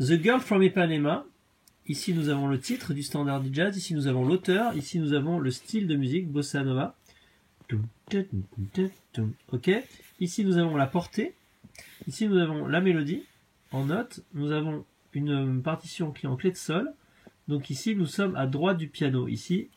The Girl from Ipanema. Ici, nous avons le titre du standard du jazz. Ici, nous avons l'auteur. Ici, nous avons le style de musique, bossa nova. Ok. Ici, nous avons la portée. Ici, nous avons la mélodie en notes. Nous avons une partition qui est en clé de sol. Donc ici, nous sommes à droite du piano. Ici,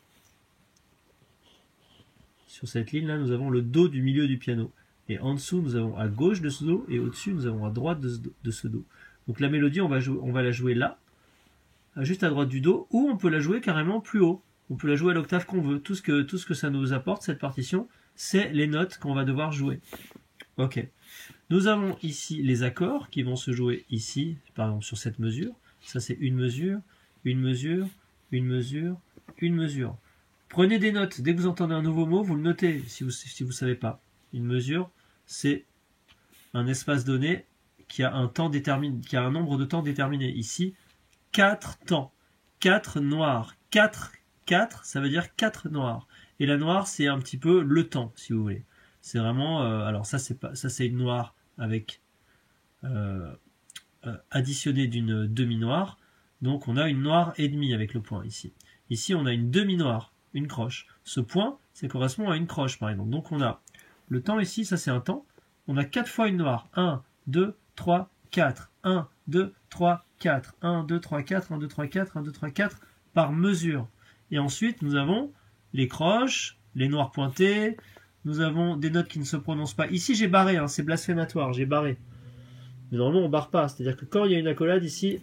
sur cette ligne-là, nous avons le do du milieu du piano. Et en dessous, nous avons à gauche de ce do. Et au-dessus, nous avons à droite de ce do. Donc la mélodie, on va la jouer là, juste à droite du do, ou on peut la jouer carrément plus haut. On peut la jouer à l'octave qu'on veut. Tout ce que ça nous apporte, cette partition, c'est les notes qu'on va devoir jouer. Ok. Nous avons ici les accords qui vont se jouer ici, par exemple sur cette mesure. Ça c'est une mesure, une mesure, une mesure, une mesure. Prenez des notes. Dès que vous entendez un nouveau mot, vous le notez si vous savez pas. Une mesure, c'est un espace donné qui a un temps déterminé, qui a un nombre de temps déterminé. Ici, 4 temps. 4 noirs. 4, ça veut dire 4 noirs. Et la noire, c'est un petit peu le temps, si vous voulez. C'est vraiment, alors ça c'est une noire avec additionné d'une demi-noire. Donc on a une noire et demie avec le point ici. Ici on a une demi-noire, une croche. Ce point, ça correspond à une croche par exemple. Donc on a le temps ici, ça c'est un temps. On a 4 fois une noire. 1, 2, 3, 4. 1, 2, 3, 4. 1, 2, 3, 4. 1, 2, 3, 4. 1, 2, 3, 4 par mesure. Et ensuite nous avons les croches, les noirs pointés. Nous avons des notes qui ne se prononcent pas. Ici j'ai barré, hein, c'est blasphématoire, j'ai barré. Mais normalement on barre pas. C'est-à-dire que quand il y a une accolade ici,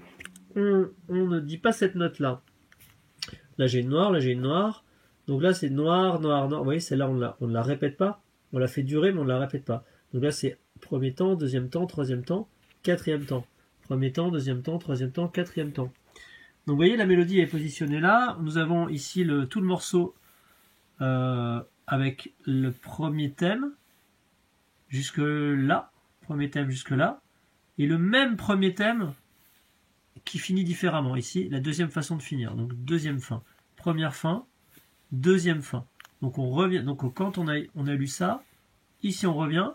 on ne dit pas cette note-là. Là j'ai une noire, là j'ai une noire. Donc là c'est noir, noir, noir. Vous voyez, celle-là on ne la répète pas. On la fait durer mais on ne la répète pas. Donc là c'est premier temps, deuxième temps, troisième temps, quatrième temps. Premier temps, deuxième temps, troisième temps, quatrième temps. Donc vous voyez, la mélodie est positionnée là. Nous avons ici tout le morceau avec le premier thème jusque là. Premier thème jusque là. Et le même premier thème qui finit différemment. Ici, la deuxième façon de finir. Donc deuxième fin. Première fin, deuxième fin. Donc on revient. Donc quand on a lu ça, ici on revient.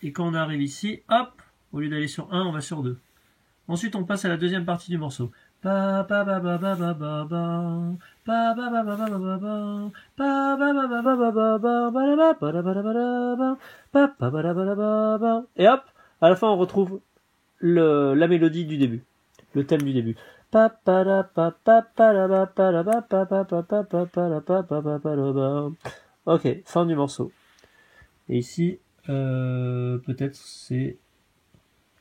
Et quand on arrive ici, hop, au lieu d'aller sur 1, on va sur 2. Ensuite, on passe à la deuxième partie du morceau. Et hop, à la fin, on retrouve la mélodie du début, le thème du début. Ok, fin du morceau. Et ici, peut-être c'est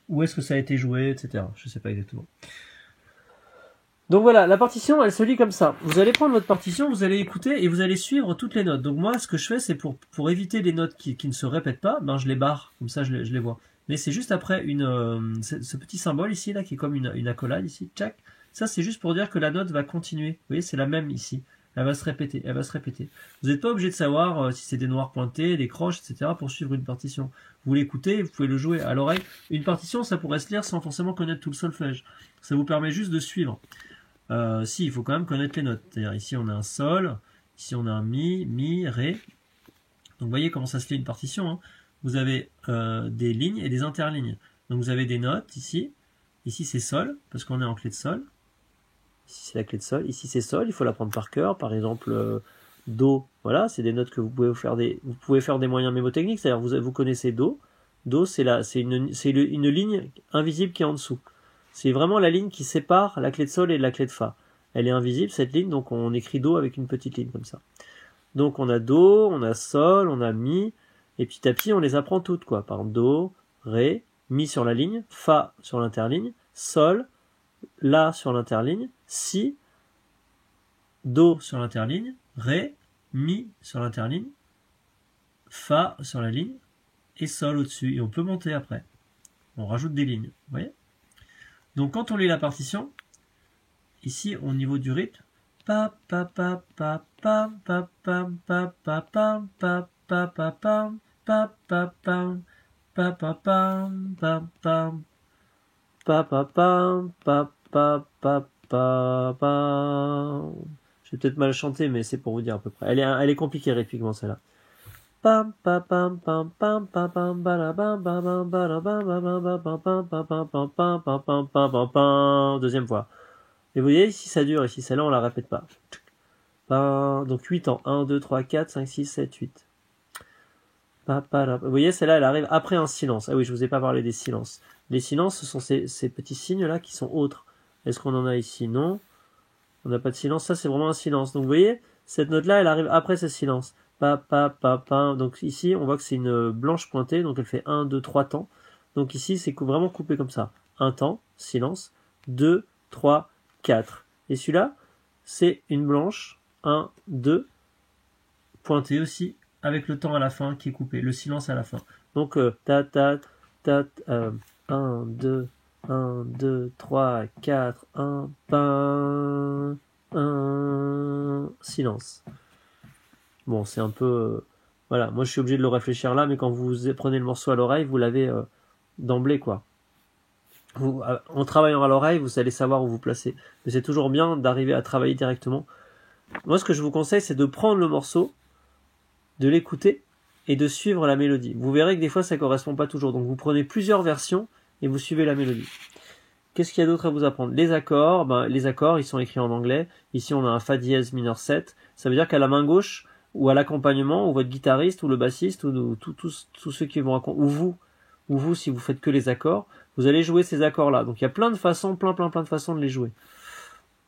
où est-ce que ça a été joué, etc. Je sais pas exactement. Donc voilà, la partition, elle se lit comme ça. Vous allez prendre votre partition, vous allez écouter et vous allez suivre toutes les notes. Donc moi, ce que je fais, c'est pour éviter les notes qui ne se répètent pas, ben je les barre, comme ça je les vois. Mais c'est juste après ce petit symbole ici, là, qui est comme une accolade ici, tchac. Ça, c'est juste pour dire que la note va continuer. Vous voyez, c'est la même ici. Elle va se répéter, elle va se répéter. Vous n'êtes pas obligé de savoir si c'est des noirs pointés, des croches, etc. pour suivre une partition. Vous l'écoutez, vous pouvez le jouer à l'oreille. Une partition, ça pourrait se lire sans forcément connaître tout le solfège. Ça vous permet juste de suivre. Si, il faut quand même connaître les notes. C'est-à-dire ici on a un sol, ici on a un mi, ré. Donc vous voyez comment ça se lit une partition. Hein. Vous avez des lignes et des interlignes. Donc vous avez des notes ici. Ici c'est sol, parce qu'on est en clé de sol. Ici c'est la clé de sol. Ici c'est sol, il faut l'apprendre par cœur. Par exemple, do, voilà, c'est des notes que vous pouvez faire des moyens mémotechniques. C'est-à-dire vous connaissez do. Do c'est une ligne invisible qui est en dessous. C'est vraiment la ligne qui sépare la clé de sol et la clé de fa. Elle est invisible cette ligne, donc on écrit do avec une petite ligne comme ça. Donc on a do, on a sol, on a mi, et petit à petit on les apprend toutes quoi. Par exemple do, ré, mi sur la ligne, fa sur l'interligne, sol, la sur l'interligne, si, do sur l'interligne, ré, mi sur l'interligne, fa sur la ligne, et sol au-dessus. Et on peut monter après. On rajoute des lignes, vous voyez ? Donc quand on lit la partition, ici au niveau du rythme, j'ai peut-être mal chanté, mais c'est pour vous dire à peu près. Elle est compliquée rythmiquement celle-là. pam pam pam pam pam pam pam balabam bam balabam bam pam pam pam pam pam pam pam pam pam pam. Deuxième fois. Et vous voyez, ici ça dure, ici celle-là on la répète pas. Donc 8 temps. 1, 2, 3, 4, 5, 6, 7, 8. Vous voyez, celle-là elle arrive après un silence. Ah oui, je vous ai pas parlé des silences. Les silences, ce sont ces petits signes-là qui sont autres. Est-ce qu'on en a ici? Non. On n'a pas de silence. Ça, c'est vraiment un silence. Donc, vous voyez, cette note-là, elle arrive après ce silence. Pa, pa, pa, pa. Donc, ici, on voit que c'est une blanche pointée. Donc, elle fait 1, 2, 3 temps. Donc, ici, c'est vraiment coupé comme ça. Un temps, silence. 2, 3, 4. Et celui-là, c'est une blanche. 1, 2. Pointée aussi, avec le temps à la fin qui est coupé. Le silence à la fin. Donc, ta, ta, ta, 1, 2, 1, 2, 3, 4, 1, pain, 1, silence. Bon, c'est un peu... voilà, moi je suis obligé de le réfléchir là, mais quand vous prenez le morceau à l'oreille, vous l'avez d'emblée, quoi. En travaillant à l'oreille, vous allez savoir où vous placer. Mais c'est toujours bien d'arriver à travailler directement. Moi, ce que je vous conseille, c'est de prendre le morceau, de l'écouter, et de suivre la mélodie. Vous verrez que des fois, ça correspond pas toujours. Donc vous prenez plusieurs versions, et vous suivez la mélodie. Qu'est-ce qu'il y a d'autre à vous apprendre? Les accords, les accords, ils sont écrits en anglais. Ici, on a un Fa dièse mineur 7. Ça veut dire qu'à la main gauche, ou à l'accompagnement, ou votre guitariste, ou le bassiste, ou tous ceux qui vont ou vous, si vous faites que les accords, vous allez jouer ces accords-là. Donc, il y a plein de façons, plein de façons de les jouer.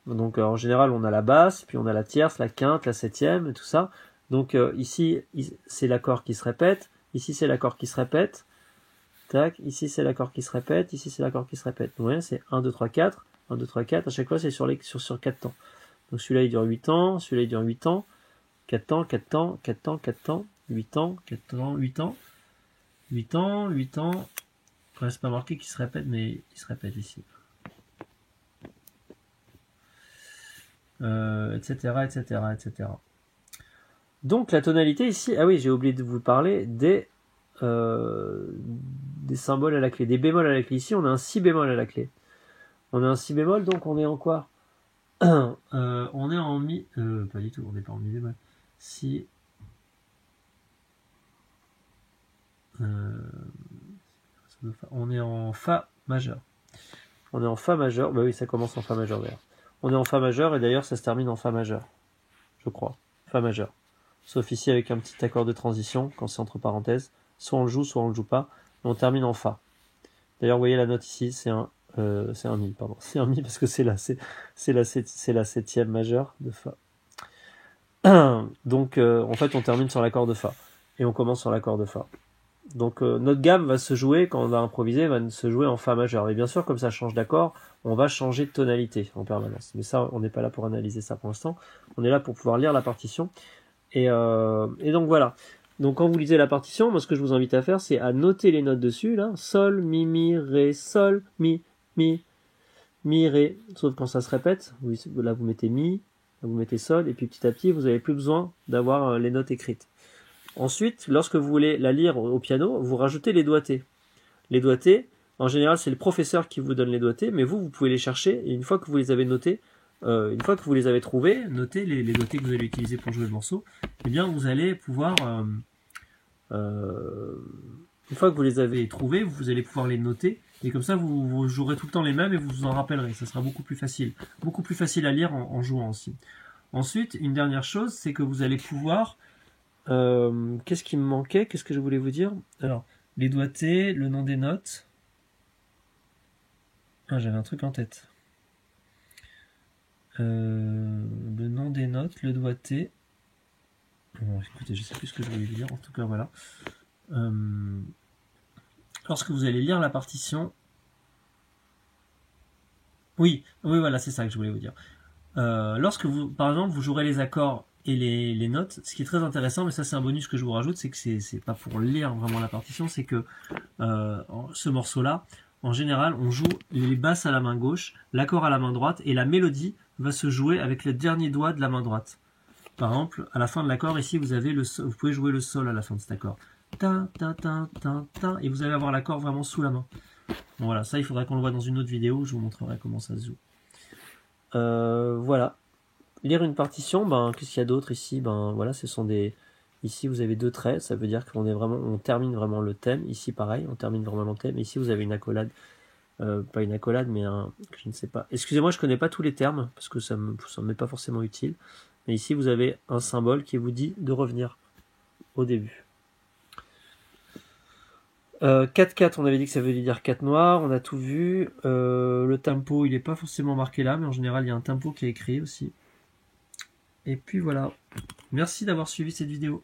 Donc, en général, on a la basse, puis on a la tierce, la quinte, la septième, et tout ça. Donc, ici, c'est l'accord qui se répète. Ici, c'est l'accord qui se répète. Tac, ici c'est l'accord qui se répète, ici c'est l'accord qui se répète. Vous voyez, c'est 1, 2, 3, 4, 1, 2, 3, 4, à chaque fois c'est sur 4 temps. Donc celui-là il dure 8 ans, celui-là il dure 8 ans, 4 temps, 4 temps, 4 temps, 4 temps, 8 ans, 4 temps, 8 ans, 8 ans, 8 ans, ouais, c'est pas marqué qu'il se répète, mais il se répète ici. Etc., etc., etc. Donc la tonalité ici, ah oui, j'ai oublié de vous parler des symboles à la clé, des bémols à la clé. Ici, on a un si bémol à la clé. On a un si bémol, donc on est en quoi? On est en mi... pas du tout, on n'est pas en mi bémol. Si... on est en Fa majeur. On est en Fa majeur. Bah oui, ça commence en Fa majeur d'ailleurs. On est en Fa majeur et d'ailleurs ça se termine en Fa majeur. Je crois. Fa majeur. Sauf ici avec un petit accord de transition, quand c'est entre parenthèses. Soit on le joue, soit on le joue pas. Et on termine en Fa. D'ailleurs, vous voyez la note ici, c'est un mi, pardon. C'est un mi parce que c'est la septième majeure de Fa. Donc, en fait, on termine sur l'accord de Fa. Et on commence sur l'accord de Fa. Donc, notre gamme va se jouer, quand on va improviser, va se jouer en Fa majeur. Et bien sûr, comme ça change d'accord, on va changer de tonalité en permanence. Mais ça, on n'est pas là pour analyser ça pour l'instant. On est là pour pouvoir lire la partition. Et donc, voilà. Donc quand vous lisez la partition, moi ce que je vous invite à faire, c'est à noter les notes dessus, là. Sol, mi, ré, sol, mi, ré. Sauf quand ça se répète. Là vous mettez mi, là vous mettez sol, et puis petit à petit, vous n'avez plus besoin d'avoir les notes écrites. Ensuite, lorsque vous voulez la lire au piano, vous rajoutez les doigtés. Les doigtés, en général, c'est le professeur qui vous donne les doigtés, mais vous pouvez les chercher, et une fois que vous les avez notés, une fois que vous les avez trouvés, notez les doigtés que vous allez utiliser pour jouer le morceau, eh bien vous allez pouvoir, une fois que vous les avez trouvés, vous allez pouvoir les noter, et comme ça vous jouerez tout le temps les mêmes et vous vous en rappellerez. Ça sera beaucoup plus facile à lire en jouant aussi. Ensuite, une dernière chose, c'est que vous allez pouvoir, qu'est-ce qui me manquait, qu'est-ce que je voulais vous dire? Alors, les doigtés, le nom des notes. Ah, j'avais un truc en tête. Le nom des notes, le doigté. Bon, écoutez, je sais plus ce que je voulais dire. En tout cas, voilà. Lorsque vous allez lire la partition. Oui, voilà, c'est ça que je voulais vous dire. Lorsque vous, par exemple, vous jouerez les accords et les notes, ce qui est très intéressant, mais ça c'est un bonus que je vous rajoute, c'est que c'est pas pour lire vraiment la partition, c'est que ce morceau-là, en général, on joue les basses à la main gauche, l'accord à la main droite, et la mélodie va se jouer avec le dernier doigt de la main droite. Par exemple, à la fin de l'accord, ici, vous pouvez jouer le sol à la fin de cet accord. Ta, ta, ta, ta, ta, et vous allez avoir l'accord vraiment sous la main. Bon, voilà, ça, il faudrait qu'on le voit dans une autre vidéo, je vous montrerai comment ça se joue. Voilà. Lire une partition, qu'est-ce qu'il y a d'autre ici? Voilà, ce sont des Ici, vous avez 2 traits, ça veut dire on termine vraiment le thème. Ici, pareil, on termine vraiment le thème. Ici, vous avez une accolade, pas une accolade, mais je ne sais pas. Excusez-moi, je connais pas tous les termes, parce que ça m'est pas forcément utile. Mais ici, vous avez un symbole qui vous dit de revenir au début. 4-4, on avait dit que ça veut dire 4 noirs, on a tout vu. Le tempo, il n'est pas forcément marqué là, mais en général, il y a un tempo qui est écrit aussi. Et puis voilà. Merci d'avoir suivi cette vidéo.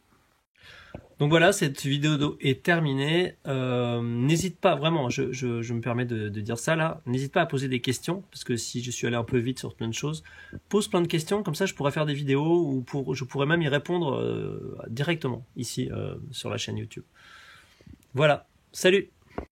Donc voilà, cette vidéo est terminée. N'hésite pas, vraiment, je me permets de dire ça là, n'hésite pas à poser des questions, parce que si je suis allé un peu vite sur plein de choses, pose plein de questions, comme ça je pourrais faire des vidéos, ou je pourrais même y répondre directement, ici, sur la chaîne YouTube. Voilà, salut!